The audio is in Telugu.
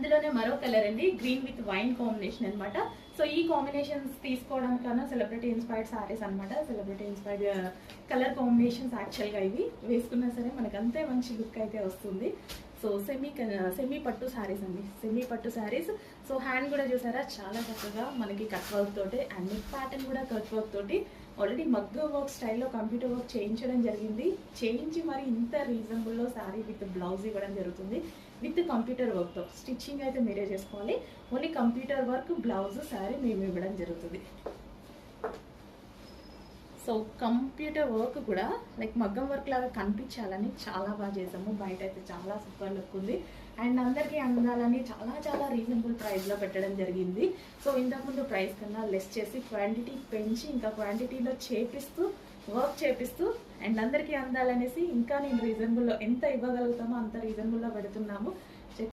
అందులోనే మరో కలర్ అండి, గ్రీన్ విత్ వైన్ కాంబినేషన్ అనమాట. సో ఈ కాంబినేషన్స్ తీసుకోవడం కన్నా సెలబ్రిటీ ఇన్స్పైర్డ్ సారీస్ అనమాట. సెలబ్రిటీ ఇన్స్పైర్డ్ కలర్ కాంబినేషన్స్ యాక్చువల్గా ఇవి వేసుకున్నా సరే మనకు అంతే మంచి లుక్ అయితే వస్తుంది. సో సెమీ పట్టు శారీస్ అండి, సెమీ పట్టు శారీస్. సో హ్యాండ్ కూడా చూసారా చాలా చక్కగా మనకి కట్ వర్క్ తోటి అండ్ నెక్ ప్యాటర్న్ కూడా కట్ వర్క్ తోటి ఆల్రెడీ మగ్గ వర్క్ స్టైల్లో కంప్యూటర్ వర్క్ చేయించడం జరిగింది. చేయించి మరి ఇంత రీజనబుల్లో శారీ విత్ బ్లౌజ్ ఇవ్వడం జరుగుతుంది. విత్ కంప్యూటర్ వర్క్తో స్టిచ్చింగ్ అయితే మీరే చేసుకోవాలి. Only computer work blouse sari మేము ఇవ్వడం జరుగుతుంది. సో కంప్యూటర్ వర్క్ కూడా లైక్ మగ్గం వర్క్ లాగా కనిపించాలని చాలా బాగా చేసాము. బయట అయితే చాలా సూపర్ లుక్ ఉంది అండ్ అందరికీ అందాలని చాలా చాలా రీజనబుల్ ప్రైస్లో పెట్టడం జరిగింది. సో ఇంతకుముందు ప్రైస్ కన్నా లెస్ చేసి క్వాంటిటీ పెంచి ఇంకా క్వాంటిటీలో చేపిస్తూ వర్క్ చేపిస్తూ అండ్ అందరికీ అందాలనేసి ఇంకా నేను రీజనబుల్లో ఎంత ఇవ్వగలుగుతామో అంత రీజనబుల్లో పెడుతున్నాము.